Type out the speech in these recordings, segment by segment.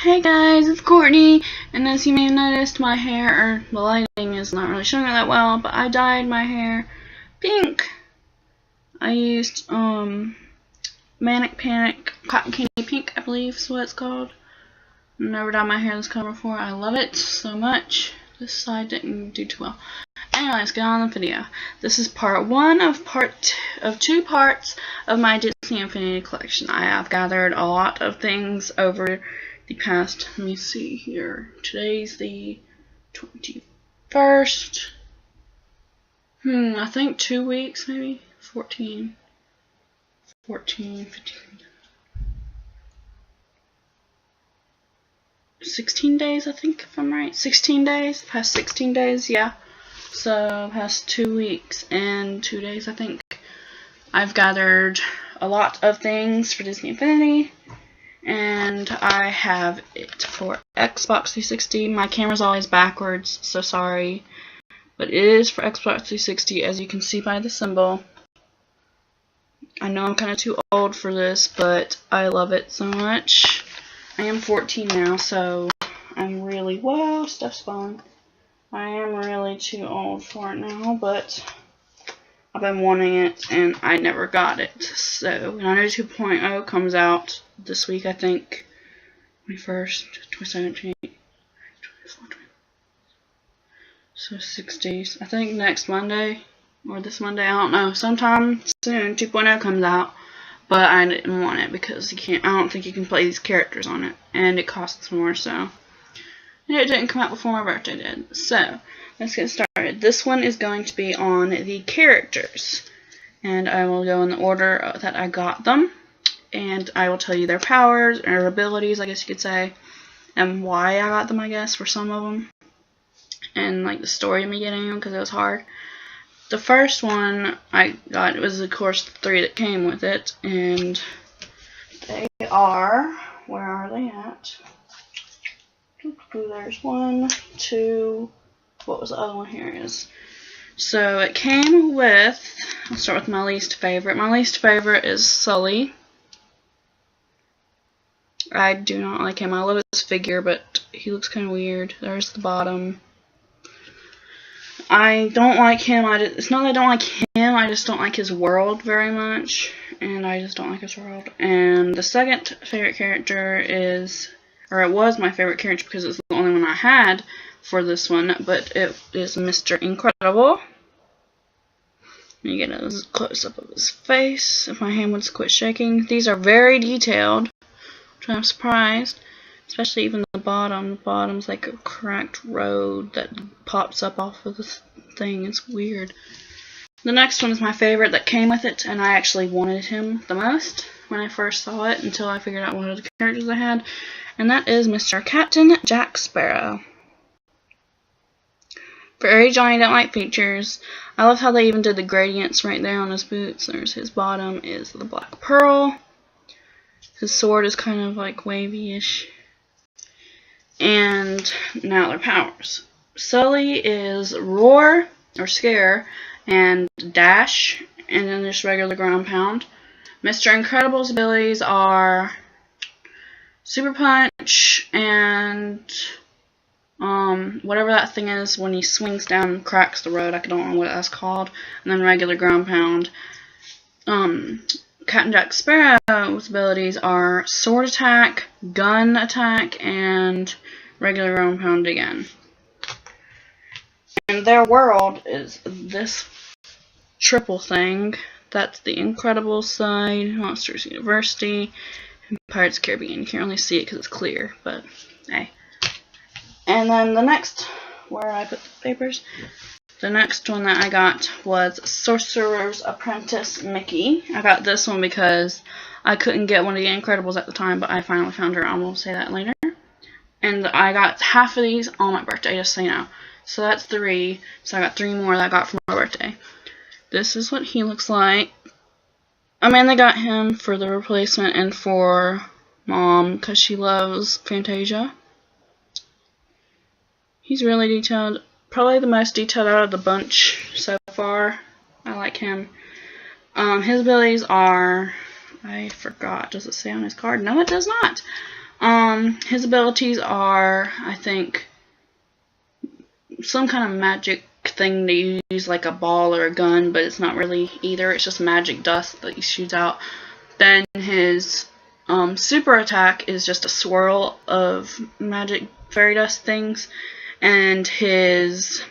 Hey guys, it's Courtney, and as you may have noticed, my hair, or the lighting is not really showing it that well, but I dyed my hair pink. I used Manic Panic Cotton Candy Pink, I believe is what it's called. I've never dyed my hair this color before. I love it so much. This side didn't do too well. Anyway, let's get on the video. This is part one of two parts of my Disney Infinity collection. I have gathered a lot of things over the past, let me see here, today's the 21st, I think 2 weeks, maybe, 14, 15, 16 days, I think, if I'm right, 16 days, past 16 days, yeah, so past 2 weeks and 2 days, I think. I've gathered a lot of things for Disney Infinity, and I have it for Xbox 360. My camera's always backwards, so sorry, but it is for Xbox 360, as you can see by the symbol. I know I'm kind of too old for this, but I love it so much. I am 14 now, so I'm really, whoa, stuff's falling. I am really too old for it now, but I've been wanting it, and I never got it. So, 902.0 comes out this week, I think. 21st, 22nd, 24th, 25th. So, 6 days. I think next Monday, or this Monday, I don't know. Sometime soon, 2.0 comes out. But I didn't want it because I don't think you can play these characters on it. And it costs more, so. And it didn't come out before my birthday did. So, let's get started. This one is going to be on the characters. And I will go in the order that I got them. And I will tell you their powers, or abilities, I guess you could say. And why I got them, I guess, for some of them. And, like, the story of me getting them, because it was hard. The first one I got was, of course, the 3 that came with it. And they are, where are they at? There's 1, 2, what was the other one here is. So it came with, I'll start with my least favorite. My least favorite is Sully. I do not like him. I love his figure, but he looks kind of weird. There's the bottom. I don't like him. It's not that I don't like him, I just don't like his world very much. And I just don't like his world. And the second favorite character is, or it was my favorite character because it's the only one I had for this one, but it is Mr. Incredible. You get a close up of his face. If my hand would quit shaking. These are very detailed, which I'm surprised. Especially even the bottom. The bottom's like a cracked road that pops up off of this thing. It's weird. The next one is my favorite that came with it, and I actually wanted him the most when I first saw it until I figured out one of the characters I had. And that is Mr. Captain Jack Sparrow. Very Johnny Don't Like features. I love how they even did the gradients right there on his boots. There's his bottom is the black pearl. His sword is kind of like wavy-ish. And now their powers. Sully is Roar, or Scare, and Dash, and then just regular ground pound. Mr. Incredible's abilities are Super Punch, and whatever that thing is when he swings down and cracks the road. I don't know what that's called. And then regular ground pound. Captain Jack Sparrow's abilities are Sword Attack, Gun Attack, and regular ground pound again. And their world is this triple thing. That's the Incredible side, Monsters University, and Pirates of the Caribbean. You can't really see it because it's clear, but hey. And then the next, where I put the papers, the next one that I got was Sorcerers Apprentice Mickey. I got this one because I couldn't get one of the Incredibles at the time, but I finally found her. I will say that later. And I got half of these on my birthday, just so you know. So that's 3. So I got 3 more that I got for my birthday. This is what he looks like. I mean, they got him for the replacement and for Mom, because she loves Fantasia. He's really detailed. Probably the most detailed out of the bunch so far. I like him. His abilities are, I forgot, does it say on his card? No, it does not. His abilities are, I think, some kind of magic thing to use, like a ball or a gun, but it's not really either. It's just magic dust that he shoots out. Then his super attack is just a swirl of magic fairy dust things, and his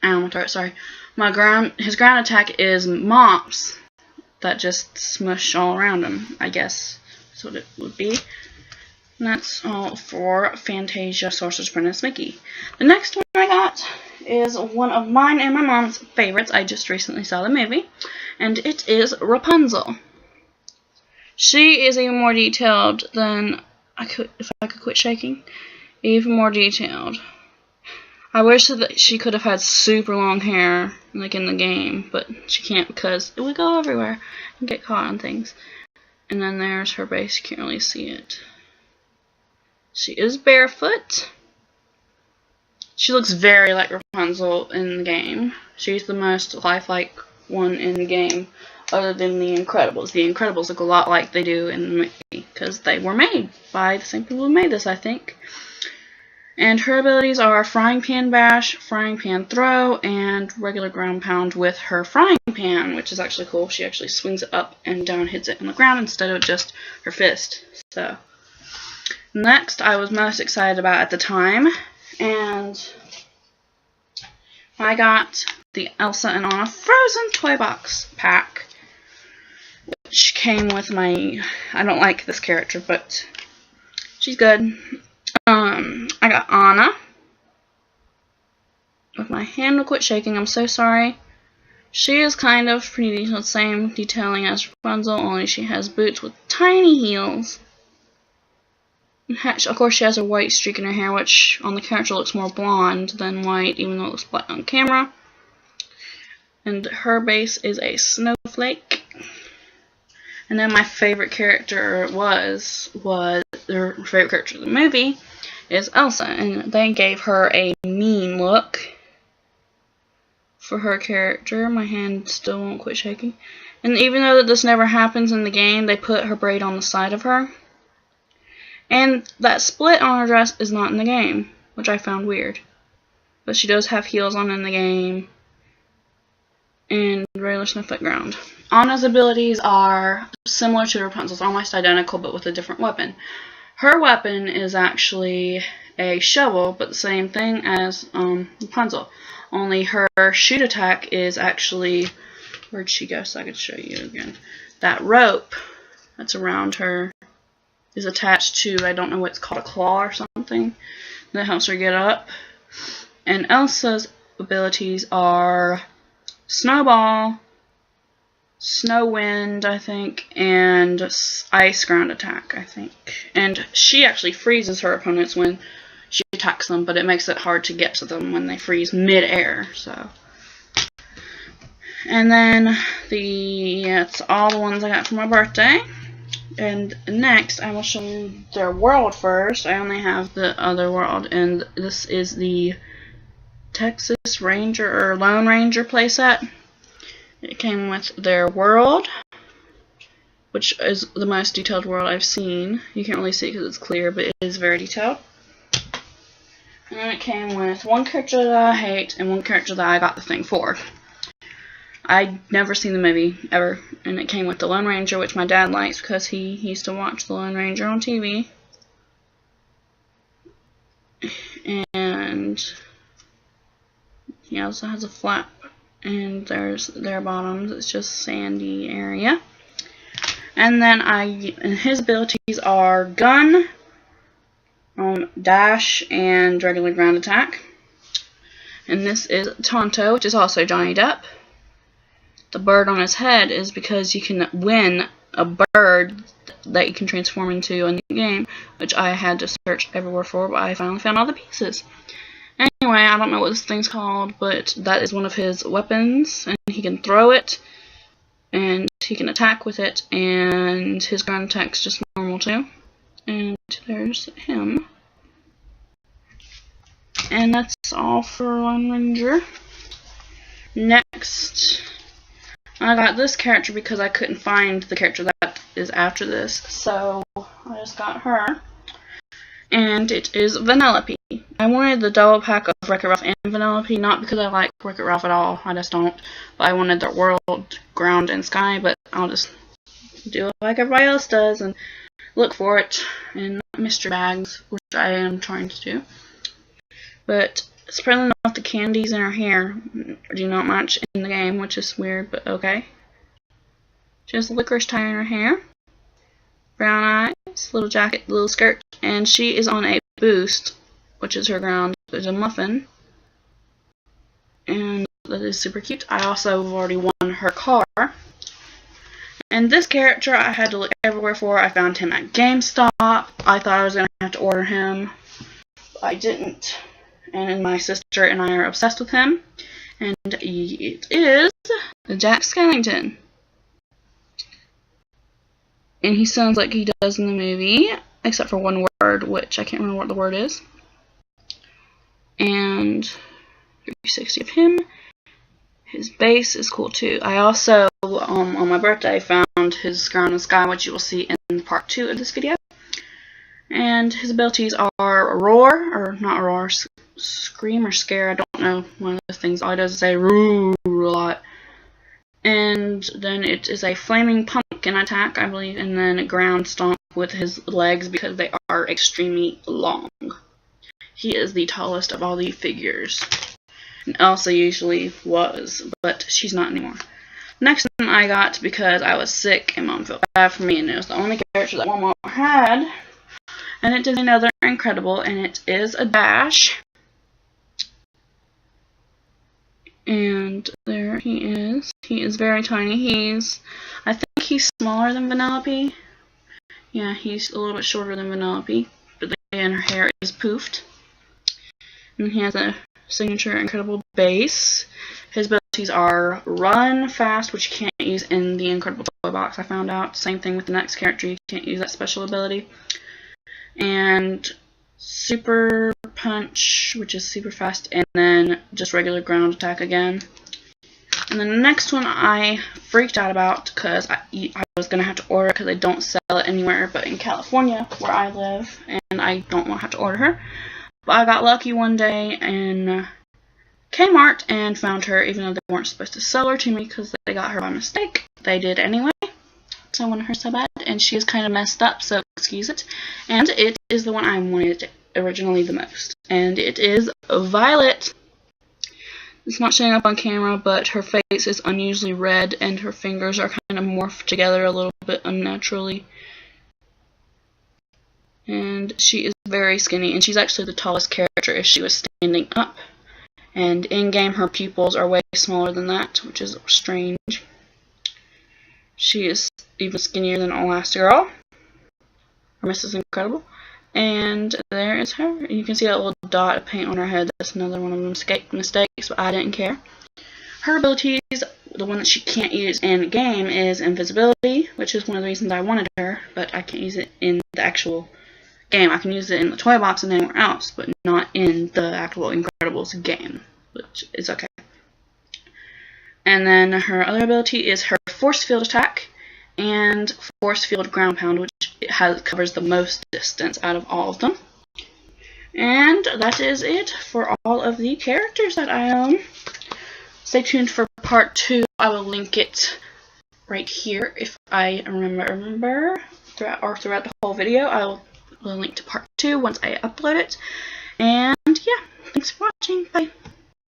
his ground attack is mops that just smush all around him, I guess that's what it would be. And that's all for Fantasia Sorcerer's Apprentice Mickey. The next one I got is one of mine and my mom's favorites. I just recently saw the movie, and it is Rapunzel. She is even more detailed than if I could quit shaking. Even more detailed. I wish that she could have had super long hair, like in the game, but she can't because it would go everywhere and get caught on things. And then there's her base. You can't really see it. She is barefoot. She looks very like Rapunzel in the game. She's the most lifelike one in the game, other than the Incredibles. The Incredibles look a lot like they do in the movie, because they were made by the same people who made this, I think. And her abilities are Frying Pan Bash, Frying Pan Throw, and regular ground pound with her frying pan, which is actually cool. She actually swings it up and down, hits it in the ground instead of just her fist. So, next I was most excited about at the time, and I got the Elsa and Anna Frozen Toy Box pack, which came with my, I don't like this character, but she's good. I got Anna. If my hand will quit shaking, I'm so sorry. She is kind of pretty detailed, same detailing as Rapunzel, only she has boots with tiny heels. Of course, she has a white streak in her hair, which on the character looks more blonde than white, even though it looks black on camera. And her base is a snowflake. And then my favorite character was their favorite character in the movie is Elsa, and they gave her a mean look for her character. My hand still won't quit shaking. And even though that this never happens in the game, they put her braid on the side of her. And that split on her dress is not in the game, which I found weird. But she does have heels on in the game, and regular snowflake ground. Anna's abilities are similar to Rapunzel's, almost identical, but with a different weapon. Her weapon is actually a shovel, but the same thing as Rapunzel. Only her shoot attack is actually, where'd she go so I could show you again? That rope that's around her is attached to, I don't know what it's called, a claw or something, that helps her get up. And Elsa's abilities are Snowball, Snow Wind, I think, and Ice Ground Attack, I think. And she actually freezes her opponents when she attacks them, but it makes it hard to get to them when they freeze mid-air, so. And then that's all the ones I got for my birthday. And next, I will show you their world first. I only have the other world, and this is the Texas Ranger or Lone Ranger playset. It came with their world, which is the most detailed world I've seen. You can't really see it because it's clear, but it is very detailed. And then it came with one character that I hate and one character that I got the thing for. I'd never seen the movie, ever. And it came with the Lone Ranger, which my dad likes because he used to watch the Lone Ranger on TV. And he also has a flap. And there's their bottoms. It's just sandy area. And then his abilities are Gun, Dash, and regular ground attack. And this is Tonto, which is also Johnny Depp. The bird on his head is because you can win a bird that you can transform into in the game, which I had to search everywhere for, but I finally found all the pieces. Anyway, I don't know what this thing's called, but that is one of his weapons, and he can throw it, and he can attack with it, and his ground attack's just normal too. And there's him. And that's all for Lone Ranger. Next, I got this character because I couldn't find the character that is after this, so I just got her. And it is Vanellope. I wanted the double pack of Wreck-It Ralph and Vanellope, not because I like Wreck-It Ralph at all, I just don't. But I wanted the world, ground, and sky, but I'll just do it like everybody else does and look for it in mystery bags, which I am trying to do. But surprisingly enough, the candies in her hair do not match in the game, which is weird, but okay. She has licorice tie in her hair, brown eyes, little jacket, little skirt, and she is on a boost, which is her ground. There's a muffin, and that is super cute. I also have already won her car. And this character I had to look everywhere for. I found him at GameStop. I thought I was going to have to order him, but I didn't. And my sister and I are obsessed with him. And it is Jack Skellington. And he sounds like he does in the movie, except for one word, which I can't remember what the word is. And 360 of him. His base is cool too. I also, on my birthday, found his ground and sky, which you will see in part 2 of this video. And his abilities are roar, or not roar, scream or scare, I don't know, one of those things. All he does is say roar a lot. And then it is a flaming pumpkin attack, I believe, and then a ground stomp with his legs because they are extremely long. He is the tallest of all the figures. And Elsa usually was, but she's not anymore. Next one I got because I was sick and Mom felt bad for me, and it was the only character that Mom had. And it is another incredible, and it is a Dash. And there he is. He is very tiny. I think he's smaller than Vanellope. Yeah, he's a little bit shorter than Vanellope, but then her hair is poofed. And he has a signature incredible base. His abilities are run fast, which you can't use in the Incredible Toy Box, I found out. Same thing with the next character, you can't use that special ability. And super punch, which is super fast, and then just regular ground attack again. And then the next one I freaked out about because I was going to have to order it because they don't sell it anywhere but in California where I live, and I don't want to have to order her. But I got lucky one day in Kmart and found her, even though they weren't supposed to sell her to me because they got her by mistake. They did anyway. So I wanted her so bad, and she is kind of messed up, so excuse it. And it is the one I wanted originally the most. And it is Violet. It's not showing up on camera, but her face is unusually red, and her fingers are kind of morphed together a little bit unnaturally. And she is very skinny, and she's actually the tallest character if she was standing up. And in-game, her pupils are way smaller than that, which is strange. She is even skinnier than Elastigirl, or Mrs. Incredible. And there is her. You can see that little dot of paint on her head. That's another one of the mistakes, but I didn't care. Her abilities, the one that she can't use in game is invisibility, which is one of the reasons I wanted her, but I can't use it in the actual game. I can use it in the toy box and anywhere else, but not in the actual Incredibles game, which is okay. And then her other ability is her force field attack and force field ground pound, which covers the most distance out of all of them. And that is it for all of the characters that I own. Stay tuned for part 2. I will link it right here if I remember throughout the whole video. I will link to part 2 once I upload it. And